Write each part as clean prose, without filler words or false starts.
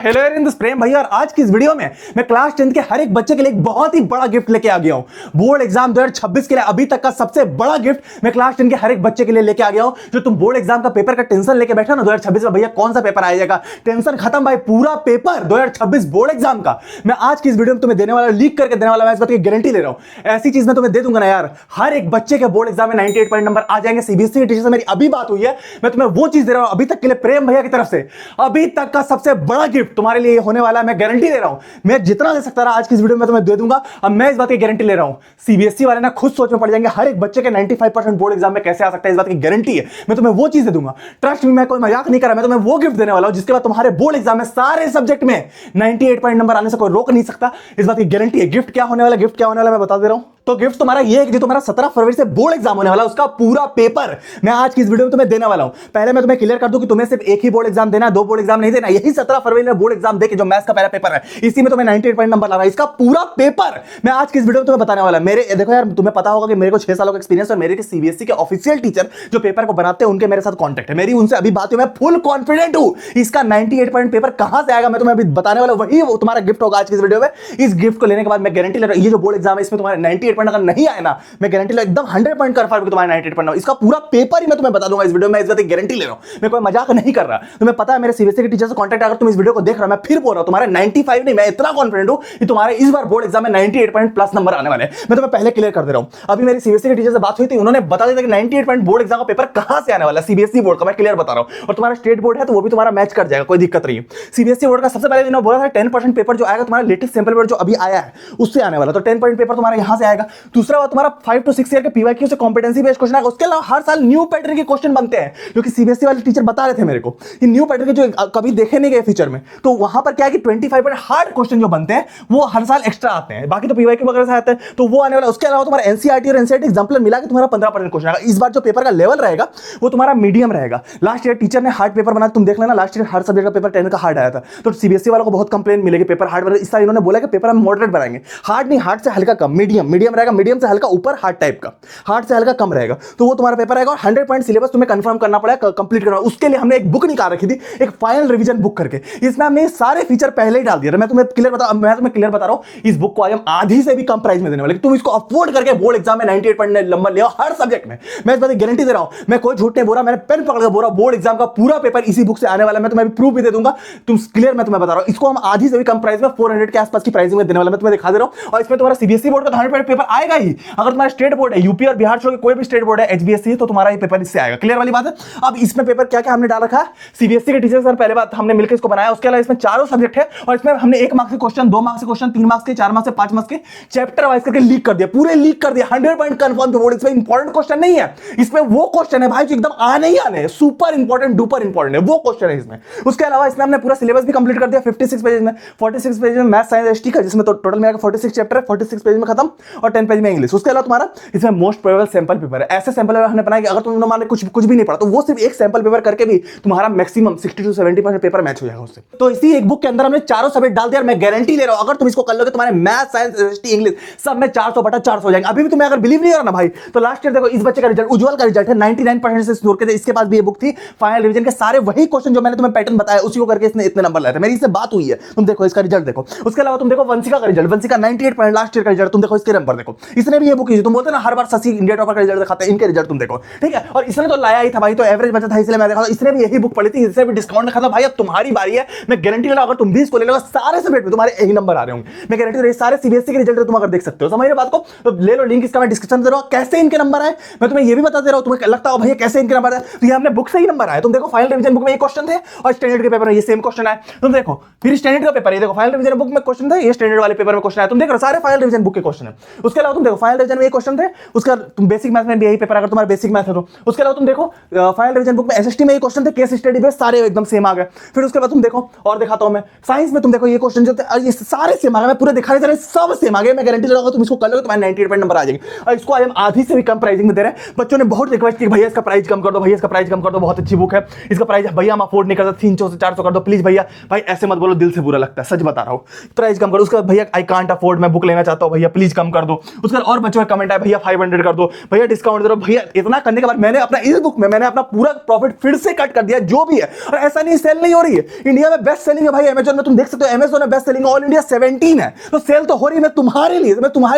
Hello यार, in this प्रेम भैया। और आज की इस वीडियो में मैं क्लास 10 के हर एक बच्चे के लिए एक बहुत ही बड़ा गिफ्ट लेके आ गया हूं। बोर्ड एग्जाम 2026 के लिए अभी तक का सबसे बड़ा गिफ्ट मैं क्लास 10 के हर एक बच्चे के लिए लेके आ गया हूं। जो तुम बोर्ड एग्जाम का पेपर का टेंशन लेके बैठा ना 2026 में, भैया कौन सा पेपर आएगा, टेंशन खत्म भाई। पूरा पेपर 2026 बोर्ड एग्जाम का मैं आज की इस वीडियो में तुम्हें देने वाला, लीक करके देने वाला। मैं इस बात की गारंटी ले रहा हूं, ऐसी चीज मैं तुम्हें दे दूंगा ना यार। हर एक बच्चे के बोर्ड एग्जाम में 98 पॉइंट नंबर आ जाएंगे। सीबीएसई के टीचर से मेरी अभी बात हुई है, मैं तुम्हें वो चीज दे रहा हूं अभी तक के लिए प्रेम भैया की तरफ से। अभी तक का सबसे बड़ा गिफ्ट तुम्हारे लिए होने वाला है, मैं गारंटी ले रहा हूं। मैं जितना दे सकता रहा आज की इस वीडियो में तुम्हें दे दूंगा। अब मैं इस बात की गारंटी ले रहा हूं, सीबीएसई वाले ना खुद सोच में पड़ जाएंगे हर एक बच्चे के 95% बोर्ड एग्जाम में कैसे आ सकता है। इस बात की गारंटी है, मैं तुम्हें वो चीज दे दूंगा। ट्रस्ट मी, मैं कोई मजाक नहीं कर रहा। मैं तुम्हें वो गिफ्ट देने वाला हूं जिसके बाद तुम्हारे बोर्ड एग्जाम में सारे सब्जेक्ट में 98 पॉइंट नंबर आने से कोई रोक नहीं सकता। इस बात की गारंटी है। गिफ्ट क्या होने वाला, गिफ्ट क्या होने वाला मैं बता दे रहा हूं। तो गिफ्ट तुम्हारा ये है कि जो तुम्हारा 17 फरवरी से बोर्ड एग्जाम होने वाला है उसका पूरा पेपर मैं आज की इस वीडियो में तुम्हें देने वाला हूं। पहले मैं तुम्हें क्लियर कर दूं कि तुम्हें सिर्फ एक ही बोर्ड एग्जाम देना है, दो बोर्ड एग्जाम नहीं देना। यही 17 फरवरी में बोर्ड एग्जाम देके जो मैथ्स का पहला पेपर है, इसी में तुम्हें 98 पॉइंट नंबर लाना है। इसका पूरा पेपर मैं आज की इस वीडियो में तुम्हें बताने वाला। मेरे देखो यार, तुम्हें पता होगा कि मेरे को 6 सालों का एक्सपीरियंस और मेरे के सीबीएसई के ऑफिशियल टीचर जो पेपर को बनाते हैं उनके मेरे साथ कॉन्टैक्ट है। मेरी उनसे अभी बात हुई, मैं फुल कॉन्फिडेंट हूं इसका 98 पॉइंट पेपर कहां से आएगा मैं तुम्हें अभी बताने वाला। वही वो तुम्हारा गिफ्ट होगा आज की इस वीडियो में। इस गिफ्ट को लेने के बाद मैं गारंटी ले रहा हूं, ये जो बोर्ड एग्जाम है इसमें तुम्हारे 98 पॉइंट अगर नहीं आए ना, मैं गारंटी ले एकदम 100 पॉइंट कर पाऊंगा तुम्हारे 98 पॉइंट। इसका पूरा पेपर ही मैं तुम्हें बता दूंगा इस वीडियो में। इस बात की गारंटी ले रहा हूं, मैं कोई मजाक नहीं कर रहा। तुम्हें पता है मेरे सीबीएसई के टीचर से कांटेक्ट, अगर तुम इस वीडियो को देख रहे हो, मैं फिर बोल रहा हूं तुम्हारे 95 नहीं, मैं इतना कॉन्फिडेंट हूं कि तुम्हारे इस बार बोर्ड एग्जाम में 98 पॉइंट प्लस नंबर आने वाले हैं। मैं तुम्हें पहले क्लियर कर दे रहा हूं। अभी मेरी सीबीएसई के टीचर से बात हुई थी, उन्होंने बता दिया कि 98 पॉइंट बोर्ड एग्जाम का पेपर कहां से आने वाला है, सीबीएसई बोर्ड का। मैं क्लियर बता रहा हूं। और तुम्हारा स्टेट बोर्ड है तो वो भी तुम्हारा मैच कर जाएगा, कोई दिक्कत नहीं है। सीबीएसई बोर्ड का सबसे पहले दिन बोला था 10% पेपर जो आएगा तुम्हारा लेटेस्ट सैंपल पेपर जो अभी आया है उससे आने वाला, तो 10 पॉइंट पेपर तुम्हारा यहां से आएगा। दूसरा बात, तुम्हारा 5 to 6 ईयर के पीवाईक्यू से कॉम्पिटेंसी बेस्ड क्वेश्चन आएगा। उसके अलावा हर साल न्यू पैटर्न के क्वेश्चन बनते हैं, जो कि सीबीएसई वाले टीचर बता रहे थे मेरे को। ये न्यू पैटर्न के जो कभी देखे नहीं गए फीचर में, तो वहां पर क्या है कि 25 पॉइंट हार्ड क्वेश्चन जो बनते हैं वो हर साल एक्स्ट्रा आते हैं। बाकी तो पीवाईक्यू वगैरह से आते हैं, तो वो आने वाला। उसके अलावा तुम्हारा एनसीईआरटी और एनसीईआरटी एग्जाम्पल मिला के तुम्हारा 15% क्वेश्चन आएगा। इस बार जो पेपर का लेवल रहेगा वो तुम्हारा मीडियम रहेगा। लास्ट ईयर टीचर ने हार्ड पेपर बनाया, तुम देख लेना। लास्ट ईयर हर सब्जेक्ट का पेपर 10 का हार्ड आया था, तो सीबीएसई वालों को बहुत कंप्लेन मिलेगी पेपर हार्ड बना। इस साल इन्होंने बोला कि पेपर हम मॉडरेट बनाएंगे, हार्ड नहीं, हार्ड से हल्का कम, मीडियम रहेगा, मीडियम से हल्का ऊपर, हार्ड टाइप का, हार्ड से हल्का कम रहेगा। तो वो तुम्हारा पेपर आएगा और 100 पॉइंट सिलेबस तुम्हें कंफर्म करना पड़ेगा, कंप्लीट करना। उसके लिए हमने एक बुक निकाल रखी थी, एक फाइनल रिवीजन बुक करके। इसमें हमने सारे फीचर पहले ही डाल दिए। मैं तुम्हें क्लियर बता रहा हूं, इस बुक को आज हम आधी से भी कम प्राइस में देने वाले। तुम इसको अफोर्ड करके बोर्ड एग्जाम में 98 पॉइंट नंबर ले आओ हर सब्जेक्ट में। मैं इस बात की गारंटी दे रहा हूं, मैं कोई झूठ नहीं बोल रहा। मैंने पेन पकड़ के बोल रहा, बोर्ड एग्जाम का पूरा पेपर इसी बुक से आने वाला है। मैं तुम्हें प्रूफ भी दे दूंगा, तुम क्लियर। मैं तुम्हें बता रहा हूं, इसको हम आधी से भी कम प्राइस में 400 के आसपास की प्राइसिंग में देने वाला। मैं तुम्हें दिखा दे रहा हूं। और इसमें तुम्हारा सीबीएसई बोर्ड का 100 पॉइंट पेपर आएगा ही। अगर तुम्हारा स्टेट बोर्ड है, यूपी और बिहार छोड़ के कोई भी स्टेट बोर्ड है, एचबीएससी, तो तुम्हारा ये पेपर इससे आएगा। क्लियर वाली बात है। अब इसमें पेपर क्या क्या हमने डाल रखा है, सीबीएसई के टीचर सर पहले बात हमने मिलकर इसको बनाया। उसके अलावा इसमें चारों सब्जेक्ट है और इसमें हमने 1 मार्क्स के क्वेश्चन, 2 मार्क्स के क्वेश्चन, 3 मार्क्स के, 4 मार्क्स के, 5 मार्क्स के चैप्टर वाइज करके लीक कर दिया, पूरे लीक कर दिया। 100 पॉइंट कंफर्म। बोर्ड इसमें इंपॉर्टेंट क्वेश्चन नहीं है, इसमें वो क्वेश्चन है भाई जो एकदम आने ही आने, सुपर इंपॉर्टेंट, डुपर इंपॉर्टेंट है, वो क्वेश्चन है इसमें। उसके अलावा इसमें हमने पूरा सिलेबस भी कंप्लीट कर दिया 56 पेज में। 46 पेज में मैथ साइंस एसटी का, जिसमें तो टोटल में 46 चैप्टर है, 46 पेज में खत्म, और 10 पेज में इंग्लिश। उसके अलावा तुम्हारा इसमें मोस्ट प्रोबेबल सैंपल पेपर है। ऐसे सैंपल पेपर हमने बनाया कि अगर तुम मान कुछ भी नहीं पढ़ा तो वो सिर्फ एक सैंपल पेपर करके भी तुम्हारा मैक्सिमम 60 to 70% पेपर मैच हो जाएगा उससे। तो इसी एक बुक के अंदर हमने चारों सब्जेक्ट डाल दिया। मैं गारंटी ले रहा हूं, अगर तुम इसको कर लोगे तुम्हारे मैथ साइंस एसटी इंग्लिश सब में 400/400 हो जाएंगे। अभी भी तुम्हें अगर बिलीव नहीं हो रहा ना भाई, तो लास्ट ईयर देखो इस बच्चे का रिजल्ट, उज्जवल का रिजल्ट है 99% से स्कोर के। इसके पास भी ये बुक थी, फाइनल रिवीजन के सारे वही क्वेश्चन जो मैंने तुम्हें पैटर्न बताया उसी को करके इसने इतने नंबर लाए थे। मेरी इससे बात हुई है, तुम देखो इसका रिजल्ट देखो। उसके अलावा तुम देखो वंशिका का result, Vanshika 98 point last year का रिजल्ट, तुम देखो इसके नंबर देखो। इसने भी ये बुक की, तुम बोलते ना हर बार शशि इंडिया टॉपर का रिजल्ट दिखाते हैं, इनके रिजल्ट तुम देखो, ठीक है। और इसने तो लाया ही था भाई, तो एवरेज बचा था इसलिए मैं देखा। इसने भी यही बुक पढ़ी थी, इससे भी डिस्काउंट रखा था। भाई अब तुम्हारी बारी है, मैं गारंटी ले रहा हूं, अगर तुम भी इसको ले लोगे सारे सब्जेक्ट में तुम्हारे यही नंबर आ रहे होंगे। मैं गारंटी दे रहा हूं, सारे सीबीएसई के रिजल्ट तुम अगर देख सकते हो, समझ रहे बात को, तो ले लो लिंक, इसका मैं डिस्क्रिप्शन दे रहा हूं। कैसे इनके नंबर आए मैं तुम्हें ये भी बता दे रहा हूं। तुम्हें लगता हो भैया कैसे इनके नंबर आए, तो ये हमने बुक से ही नंबर आए। तुम देखो फाइनल रिवीजन बुक में ये क्वेश्चन थे और स्टैंडर्ड के पेपर में ये सेम क्वेश्चन आए। तुम देखो फिर स्टैंडर्ड का पेपर, ये देखो फाइनल रिवीजन बुक में क्वेश्चन थे, ये स्टैंडर्ड वाले पेपर में क्वेश्चन आए। तुम देख रहे हो सारे फाइनल रिवीजन बुक के क्वेश्चन है। उसके अलावा तुम देखो फाइनल रिवीजन में ये क्वेश्चन थे, उसका तुम बेसिक मैथ में भी यही पेपर, अगर तुम्हारा बेसिक मैथ है तो। उसके अलावा तुम देखो फाइनल रिवीजन बुक में एसएसटी में ये क्वेश्चन थे, केस स्टडी बेस्ड, सारे एकदम सेम आ गए। फिर उसके बाद तुम देखो और दिखाता हूं मैं, साइंस में तुम देखो ये क्वेश्चन जो थे ये सारे सेम आ गए। मैं पूरे दिखा रहे सब सेम आ गए। मैं गारंटी दे रहा हूं तुम इसको कर लोगे तुम्हारे 98 पॉइंट नंबर आ जाएंगे। और इसको आज हम आधी से भी कम प्राइसिंग में दे रहे हैं। बच्चों ने बहुत रिक्वेस्ट की भैया इसका प्राइस कम कर दो, भैया इसका प्राइस कम कर दो, बहुत अच्छी बुक है, इसका प्राइस भैया हम अफोर्ड नहीं कर सकते, 300 से 400 कर दो प्लीज भैया। भाई ऐसे मत बोलो, दिल से बुरा लगता है, सच बता रहा हूं। प्राइस कम करो। उसका भैया आई कांट अफोर्ड, मैं बुक लेना चाहता हूं भैया प्लीज कम कर दो। उसके बाद और बच्चों का कमेंट आया भैया 500 कर दो, भैया डिस्काउंट दे दो। भैया इतना करने के बाद मैंने अपना इस बुक में मैंने अपना पूरा प्रॉफिट फिर से कट कर दिया जो भी है। और ऐसा नहीं सेल नहीं हो रही है, इंडिया में बेस्ट सेलिंग है भाई अमेजन में, तुम देख सकते हो अमेजन में बेस्ट सेलिंग ऑल इंडिया 17 है, तो सेल तो हो रही है। मैं तुम्हारे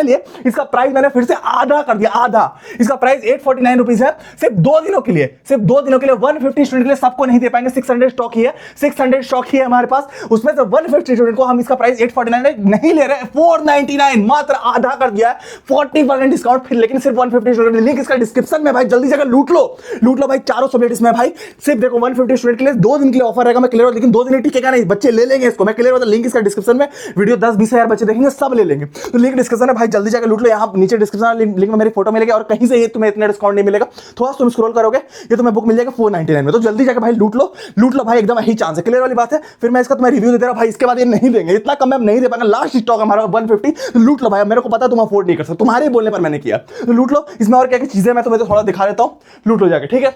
लिए इसका प्राइस मैंने फिर से आधा कर दिया, आधा। इसका प्राइस 849 रुपीज है सिर्फ 2 दिनों के लिए, सिर्फ 2 दिनों के लिए। 150 स्टूडेंट के लिए सबको नहीं दे पाएंगे, 600 स्टॉक ही है, 600 स्टॉक ही है हमारे पास, उसमें से 150 स्टूडेंट को हम इसका प्राइस 849 नहीं ले रहे हैं, 499, मात्र आधा कर दिया है, 40% डिस्काउंट फिर, लेकिन सिर्फ 150 स्टूडेंट। लिंक इसका डिस्क्रिप्शन में भाई, जल्दी से लूट लो भाई, 400 सब्जेक्ट इसमें भाई। सिर्फ देखो 150 स्टूडेंट के लिए 2 दिन के लिए ऑफर रहेगा, मैं क्लियर हूं, लेकिन 2 दिन टिकेगा नहीं, बच्चे ले लेंगे इसको, मैं क्लियर हूं। लिंक इसका डिस्क्रिप्शन में, वीडियो 10-20 हजार बच्चे देखेंगे, सब ले लेंगे, तो लिंक डिस्क्रिप्शन है भाई, जल्दी जाकर लूट लो। यहाँ नीचे डिस्क्रिप्शन लिंक में मेरी फोटो मिलेगी, और कहीं से ये तुम्हें इतना डिस्काउंट नहीं मिलेगा, थोड़ा तुम स्क्रॉल करोगे ये तुम्हें बुक मिल जाएगा 499 में। तो जल्दी जाकर भाई लूट लो भाई, एकदम यही चांस है, क्लियर वाली बात है। फिर मैं इसका तुम्हें रिव्यू दे रहा हूं भाई, इसके बाद ये नहीं देंगे, इतना कम मैं नहीं दे पाऊंगा, लास्ट स्टॉक हमारा 150, तो लूट लो भाई, मेरे को पता है तुम अफोर्ड नहीं कर सकते, तुम्हारे बोलने पर मैंने किया, तो लूट लो। इसमें और क्या क्या चीजें मैं तुम्हें तो थोड़ा दिखा देता हूं, लूट लो जाके, ठीक है।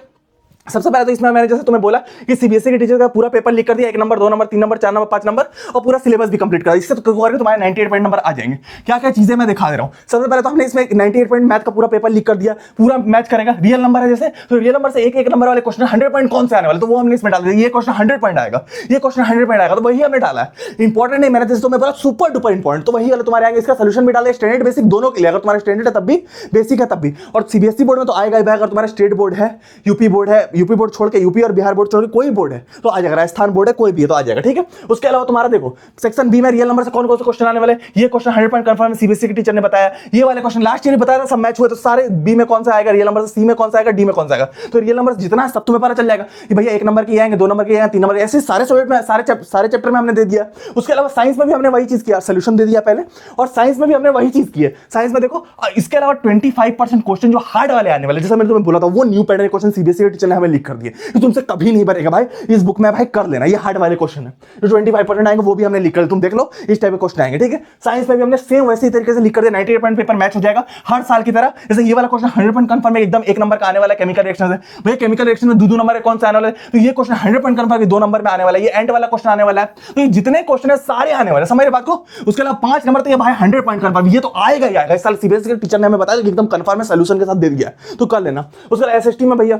सबसे पहले तो इसमें मैंने जैसे तुम्हें बोला कि सीबीएसई के टीचर का पूरा पेपर लिख कर दिया, 1 number 2 number 3 number 4 number 5 number, और पूरा सिलेबस भी कंप्लीट करा, इससे तो तुम्हारे 98 पॉइंट नंबर आ जाएंगे। क्या क्या चीजें मैं दिखा दे रहा हूं। सबसे पहले तो हमने इसमें 98 पॉइंट मैथ का पूरा पेपर लिख कर दिया, पूरा मैच करेगा, रियल नंबर है जैसे, तो रियल नंबर से एक नंबर वाले क्वेश्चन 100 पॉइंट कौन से आने वाले, तो वो हमने इसमें डाल दिया। ये क्वेश्चन 100 पॉइंट आएगा, ये क्वेश्चन 100 पॉइंट आएगा, तो वही हमने डाला है। इंपॉर्टेंट नहीं, मैंने जैसे तुम्हें बोला सुपर डुपर इंपॉर्टेंट, तो वही वाला तुम्हारे आएगा। इसका सोल्यूशन भी डाले, स्टैंडर्ड बेसिक दोनों के लिए, अगर तुम्हारा स्टैंडर्ड है तब भी, बेसिक है तब भी। और सीबीएसई बोर्ड में तो आएगा ही, अगर तुम्हारा स्टेट बोर्ड है, यूपी बोर्ड है, यूपी बोर्ड छोड़ के, यूपी और बिहार बोर्ड छोड़ के कोई बोर्ड है तो आ जाएगा, राजस्थान बोर्ड है कोई भी है तो आ जाएगा, ठीक है। उसके अलावा तुम्हारा देखो सेक्शन बी में रियल नंबर से कौन कौन से क्वेश्चन आने वाले, ये क्वेश्चन 100 पॉइंट कंफर्म सीबीएसई के टीचर ने बताया। ये वाले क्वेश्चन लास्ट ईयर बताया था, सब मैच हुए, तो सारे बी में कौन सा आएगा रियल नंबर से, सी में कौन सा आएगा, डी में कौन सा आएगा, तो रियल नंबर जितना है सब तुम्हें पता चल जाएगा कि भैया 1 नंबर के आएंगे, 2 नंबर के आएंगे, 3 नंबर, ऐसे सारे सब्जेक्ट में सारे चैप्टर में हमने दे दिया। उसके अलावा साइंस में भी हमने वही चीज किया, सोल्यूशन दे दिया पहले, और साइंस में भी हमने वही चीज की है। साइंस में देखो इसके अलावा 25% क्वेश्चन जो हार्ड वाले आने वाले, जैसे मैंने तुम्हें बोला था, वो न्यू पैटर्न क्वेश्चन सीबीएसई के टीचर ने हमें लिख कर दिए, तो तुमसे कभी नहीं बनेगा भाई, इस बुक में भाई कर लेना, ये हार्ड वाले क्वेश्चन है जो 25% आएंगे, वो भी हमने लिख कर, तुम देख लो इस टाइप के क्वेश्चन आएंगे, ठीक है। साइंस में भी हमने सेम वैसे ही तरीके से लिख कर दिया, 98 पॉइंट पेपर मैच हो जाएगा हर साल की तरह। जैसे ये वाला क्वेश्चन 100 पॉइंट कंफर्म है, एकदम 1 नंबर का आने वाला है, केमिकल रिएक्शन है, भैया केमिकल रिएक्शन में 2 नंबर है, कौन सा आने वाला है, तो ये क्वेश्चन 100 पॉइंट कंफर्म है, 2 नंबर में आने वाला है, ये एंड वाला क्वेश्चन आने वाला है, तो ये जितने क्वेश्चन है सारे आने वाले, समझ रहे बात को। उसके अलावा 5 नंबर तो ये भाई 100 पॉइंट कंफर्म, ये तो आएगा ही आएगा, इस साल सीबीएसई के टीचर ने हमें बताया कि एकदम कंफर्म है, सोल्यूशन के साथ दे दिया, तो कर लेना। उसके अलावा एसएसटी में भैया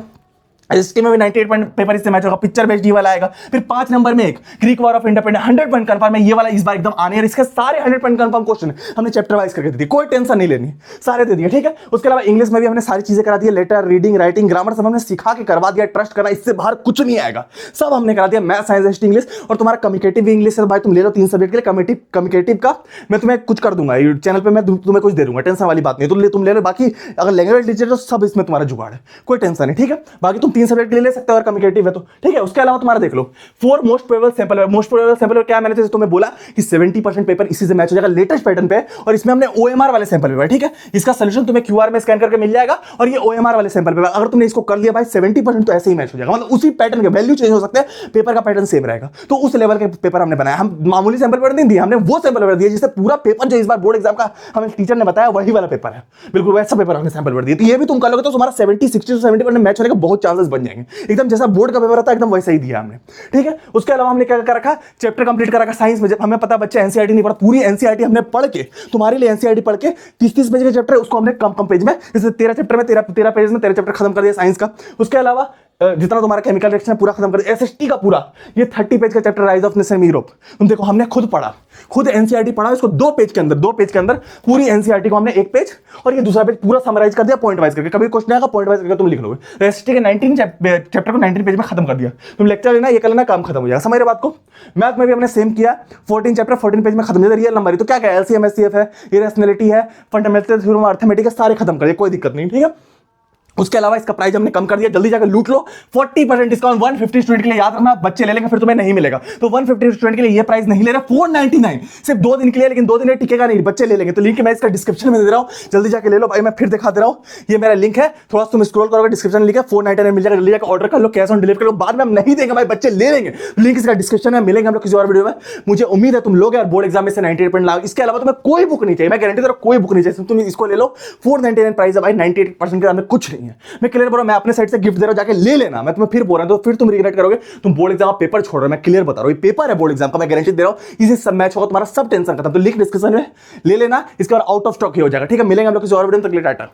एसएसटी में भी 98 पॉइंट पेपर इससे मैच होगा, पिक्चर बेस्ड ये वाला आएगा। फिर 5 नंबर में एक Greek war of independence 100 point confirm है, ये वाला इस बार एकदम आने, और इसके सारे 100 पॉइंट कंफर्म क्वेश्चन हमने चैप्टर वाइज करके दे दिए, कोई टेंशन नहीं लेनी, सारे दे दिए, ठीक है। उसके अलावा इंग्लिश में भी हमने सारी चीजें करा दी, लेटर रीडिंग राइटिंग ग्रामर सब हमने सिखा के करवा दिया, ट्रस्ट करना, इससे बाहर कुछ नहीं आएगा, सब हमने करा दिया। मैथ साइंस एसटी इंग्लिश, और तुम्हारा कम्युनिकेटिव इंग्लिश है भाई, तुम ले लो 3 सब्जेक्ट के लिए। कम्युनिकेटिव का मैं तुम्हें कुछ कर दूंगा चैनल पे, मैं तुम्हें कुछ दे दूंगा, टेंशन वाली बात नहीं, तुम ले लो। बाकी अगर लैंग्वेज टीचर तो सब इसमें तुम्हारा जुगाड़ है, कोई टेंशन नहीं, ठीक है। बाकी तुम 3 सब्जेक्ट ले सकते हो, कम्युनिकेटिव है तो ठीक है। उसके अलावा तुम्हारा देख लो 4 मोस्ट प्रोबेबल सैंपल क्या मैंने जैसे तुम्हें बोला कि 70% पेपर इसी से मैच हो जाएगा लेटेस्ट पैटर्न पे, और इसमें हमने ओएमआर वाले सैंपल पेपर, ठीक है। इसका सॉल्यूशन तुम्हें क्यूआर में स्कैन करके मिल जाएगा, और ये ओएमआर वाले सैंपल पेपर अगर तुमने इसको कर लिया भाई 70% तो ऐसे ही मैच हो जाएगा, मतलब उसी पैटर्न के वैल्यू चेंज हो सकते हैं, पेपर का पैटर्न सेम रहेगा, तो उस लेवल के पेपर हमने बनाया। हम मामूली सैंपल पेपर नहीं दिए, हमने वो सैंपल पेपर दिए जिससे पूरा पेपर जो इस बार बोर्ड एग्जाम का हमें टीचर ने बताया वही वाला पेपर है, बिल्कुल वैसा पेपर हमने सैंपल पेपर दिए। तो ये भी तुम कर लोगे तो तुम्हारा 60 से 70% मैच होने का बहुत चांसेस बन जाएंगे, एकदम जैसा बोर्ड का पेपर था एकदम वैसा ही दिया हमने, ठीक है। उसके अलावा हमने क्या कर रखा, चैप्टर कंप्लीट कर रखा साइंस में। जब हमें पता बच्चे एनसीईआरटी नहीं पढ़ा, पूरी एनसीईआरटी हमने पढ़ के तुम्हारे लिए एनसीईआरटी पढ़ के 30 पेज के चैप्टर है उसको हमने कम पेज में, जैसे 13 चैप्टर में 13 पेज में 13 चैप्टर खत्म कर दिया साइंस का। उसके अलावा जितना तुम्हारा केमिकल रिएक्शन है पूरा खत्म कर दिया। एसएसटी का पूरा ये 30 पेज का chapter rise of nation Europe, तुम देखो हमने खुद पढ़ा, खुद एनसीईआरटी पढ़ा, इसको 2 पेज के अंदर पूरी एनसीईआरटी को हमने 1 पेज और ये दूसरा पेज पूरा समराइज कर दिया पॉइंट वाइज करके। कभी क्वेश्चन आएगा पॉइंट वाइज करके तुम लिख लोगे। एसएसटी के 19 चैप्टर को 19 पेज में खत्म कर दिया, तुम लेक्चर लेना ये कर लेना, काम खत्म हो जाएगा, समझ रहे बात को। मैथ में भी हमने सेम किया, 14 चैप्टर 14 पेज में खत्म हो जाए। रियल नंबर तो क्या क्या एलसीएम एचसीएफ है, इरेशनैलिटी है, फंडामेंटल थ्योरम अर्थमेटिक है, सारे खत्म कर दिए, कोई दिक्कत नहीं, ठीक है। उसके अलावा इसका प्राइस हमने कम कर दिया, जल्दी जाकर लूट लो। 40% डिस्काउंट 150 स्टूडेंट के लिए, याद रखना बच्चे ले लेंगे फिर तुम्हें नहीं मिलेगा, तो 150 स्टूडेंट के लिए ये प्राइस नहीं ले रहा, 499 सिर्फ 2 दिन के लिए, लेकिन 2 दिन टिकेगा नहीं, बच्चे ले लेंगे। तो लिंक मैं इसका डिस्क्रिप्शन में दे रहा हूं, जल्दी जाकर ले लो भाई। मैं फिर दिखा दे रहा हूं, ये मेरा लिंक है, थोड़ा तुम स्क्रॉल करोगे डिस्क्रिप्शन लिखा 499 मिल जाएगा, जल्दी जाकर ऑर्डर कर लो, कैश ऑन डिलीवरी कर लो। बाद में हम नहीं देंगे भाई, बच्चे ले लेंगे, लिंक इसका डिस्क्रिप्शन में, मिलेंगे हम लोग किसी और वीडियो में। मुझे उम्मीद है तुम लोग यार बोर्ड एग्जाम में से 98% लाओ। इसके अलावा तुम्हें कोई बुक नहीं चाहिए, मैं गारंटी दे रहा हूं, कोई बुक नहीं चाहिए, तुम इसको ले लो। 499 प्राइस है भाई, 98% के अंदर कुछ नहीं है। नहीं है। मैं क्लियर बोल रहा हूं, मैं अपने साइड से गिफ्ट दे रहा हूं, जाके ले लेना। मैं तुम्हें फिर बोल रहा हूं तो फिर तुम रिग्रेट करोगे, तुम बोर्ड एग्जाम का पेपर छोड़ रहे हो। मैं क्लियर बता रहा हूं, ये पेपर है बोर्ड एग्जाम का, मैं गारंटी दे रहा हूं, इसे सब मैच होगा, तुम्हारा सब टेंशन खत्म। तो लिंक डिस्क्रिप्शन में ले लेना, इसके बाद आउट ऑफ स्टॉक ही हो जाएगा। ठीक है, मिलेंगे हम लोग किसी और वीडियो में, तक के लिए टाटा।